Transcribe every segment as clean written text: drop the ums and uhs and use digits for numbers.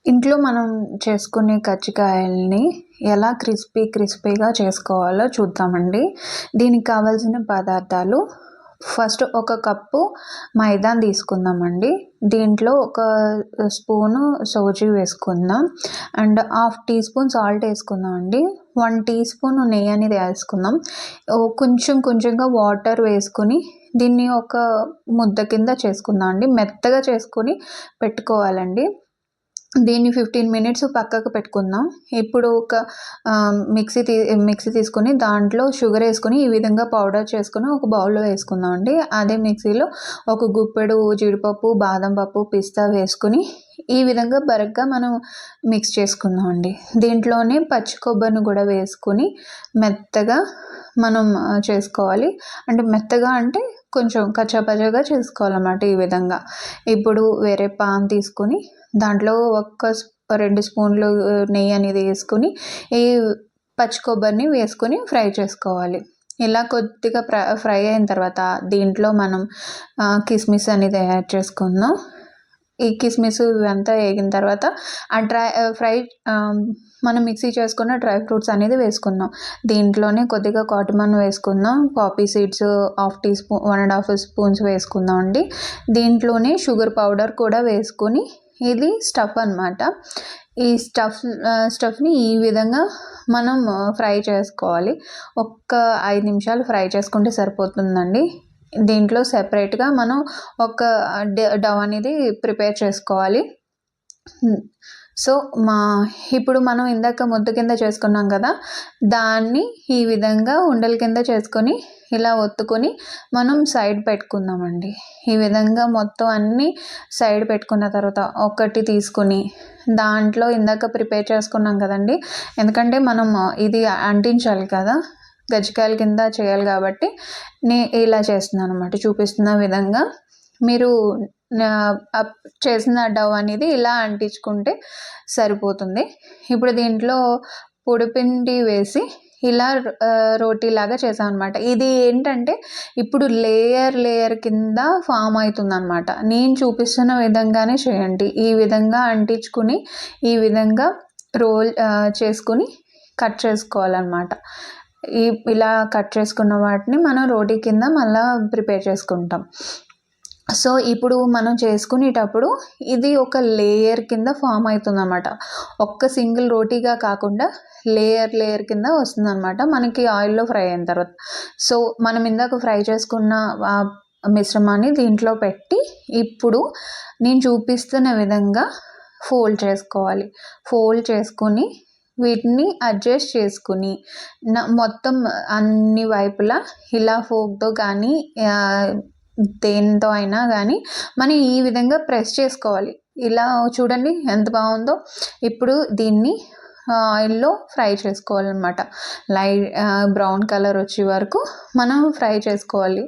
ఇంట్లో మనం చేసుకునే కజ్జికాయల్ని ఎలా క్రిస్పీగా చేసుకోవాలో చూద్దామండి. దీనికి కావాల్సిన పదార్థాలు ఫస్ట్ ఒక కప్పు మైదాని తీసుకుందామండి. దీంట్లో ఒక స్పూను సోజీ వేసుకుందాం. And half teaspoon salt వేసుకుందామండి. 1 టీ స్పూన్ నెయ్యి అనేది వేసుకుందాం. కొంచెంగా వాటర్ వేసుకొని దీన్ని ఒక ముద్ద కింద చేసుకుందాం అండి. మెత్తగా చేసుకొని పెట్టుకోవాలండి. దీన్ని 15 మినిట్స్ పక్కకు పెట్టుకుందాం. ఇప్పుడు ఒక మిక్సీ తీసుకొని దాంట్లో షుగర్ వేసుకొని ఈ విధంగా పౌడర్ చేసుకొని ఒక బౌల్లో వేసుకుందాం అండి. అదే మిక్సీలో ఒక గుప్పెడు జీడిపప్పు, బాదం పప్పు, పిస్తా వేసుకొని ఈ విధంగా బరగ్గా మనం మిక్స్ చేసుకుందాం అండి. దీంట్లోనే పచ్చి కొబ్బరిని కూడా వేసుకొని మెత్తగా మనం చేసుకోవాలి. అంటే మెత్తగా అంటే కొంచెం కచ్చాపచ్చాగా చేసుకోవాలన్నమాట ఈ విధంగా. ఇప్పుడు వేరే పాన్ తీసుకొని దాంట్లో 2 స్పూన్లు నెయ్యి అనేది వేసుకొని ఈ పచ్చి కొబ్బరిని వేసుకొని ఫ్రై చేసుకోవాలి. ఇలా కొద్దిగా ఫ్రై అయిన తర్వాత దీంట్లో మనం కిస్మిస్ అనేది యాడ్ చేసుకుందాం. ఈ కిస్మిస్ ఇవంతా వేగిన తర్వాత మనం మిక్సీ చేసుకున్న డ్రై ఫ్రూట్స్ అనేది వేసుకుందాం. దీంట్లోనే కొద్దిగా కాటమన్ వేసుకుందాం. పాపీ సీడ్స్ 1.5 స్పూన్స్ వేసుకుందాం అండి. దీంట్లోనే షుగర్ పౌడర్ కూడా వేసుకొని ఇది స్టఫ్ అన్నమాట. ఈ స్టఫ్ని ఈ విధంగా మనం ఫ్రై చేసుకోవాలి. 5 నిమిషాలు ఫ్రై చేసుకుంటే సరిపోతుందండి. దీంట్లో సెపరేట్గా మనం ఒక డవ్ అనేది ప్రిపేర్ చేసుకోవాలి. సో ఇప్పుడు మనం ఇందాక ముద్ద కింద చేసుకున్నాం కదా, దాన్ని ఈ విధంగా ఉండల కింద చేసుకొని ఇలా ఒత్తుకొని మనం సైడ్ పెట్టుకుందామండి. ఈ విధంగా మొత్తం అన్నీ సైడ్ పెట్టుకున్న తర్వాత ఒకటి తీసుకొని దాంట్లో ఇందాక ప్రిపేర్ చేసుకున్నాం కదండి, ఎందుకంటే మనం ఇది అంటించాలి కదా, గజ్జికాయల కింద చేయాలి కాబట్టి ఇలా చేస్తున్నాను అనమాట. చూపిస్తున్న విధంగా మీరు చేసిన డవ్ అనేది ఇలా అంటించుకుంటే సరిపోతుంది. ఇప్పుడు దీంట్లో పొడిపిండి వేసి ఇలా రోటీలాగా చేసాం అనమాట. ఇది ఏంటంటే ఇప్పుడు లేయర్ కింద ఫామ్ అవుతుందన్నమాట. నేను చూపిస్తున్న విధంగానే చేయండి. ఈ విధంగా అంటించుకుని ఈ విధంగా రోల్ చేసుకుని కట్ చేసుకోవాలన్నమాట. ఇలా కట్ చేసుకున్న వాటిని మనం రోటీ కింద మళ్ళీ ప్రిపేర్ చేసుకుంటాం. సో ఇప్పుడు మనం చేసుకునేటప్పుడు ఇది ఒక లేయర్ కింద ఫామ్ అవుతుందన్నమాట. ఒక్క సింగిల్ రోటీగా కాకుండా లేయర్ కింద వస్తుందన్నమాట మనకి ఆయిల్లో ఫ్రై అయిన తర్వాత. సో మనం ఇందాక ఫ్రై చేసుకున్న మిశ్రమాన్ని దీంట్లో పెట్టి ఇప్పుడు నేను చూపిస్తున్న విధంగా ఫోల్డ్ చేసుకోవాలి. ఫోల్డ్ చేసుకొని వీటిని అడ్జస్ట్ చేసుకుని మొత్తం అన్ని వైపులా ఇలా ఫోక్తో కానీ దేనితో అయినా కానీ మనం ఈ విధంగా ప్రెస్ చేసుకోవాలి. ఇలా చూడండి ఎంత బాగుందో. ఇప్పుడు దీన్ని ఆయిల్లో ఫ్రై చేసుకోవాలన్నమాట. బ్రౌన్ కలర్ వచ్చే వరకు మనం ఫ్రై చేసుకోవాలి.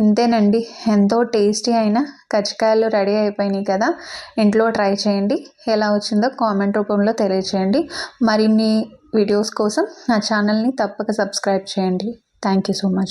ఇంతేనండి, ఎంతో టేస్టీ అయిన కజ్జికాయలు రెడీ అయిపోయినాయి కదా. ఇంట్లో ట్రై చేయండి. ఎలా వచ్చిందో కామెంట్ రూపంలో తెలియచేయండి. మరిన్ని వీడియోస్ కోసం నా ఛానల్ని తప్పక సబ్స్క్రైబ్ చేయండి. Thank you so much.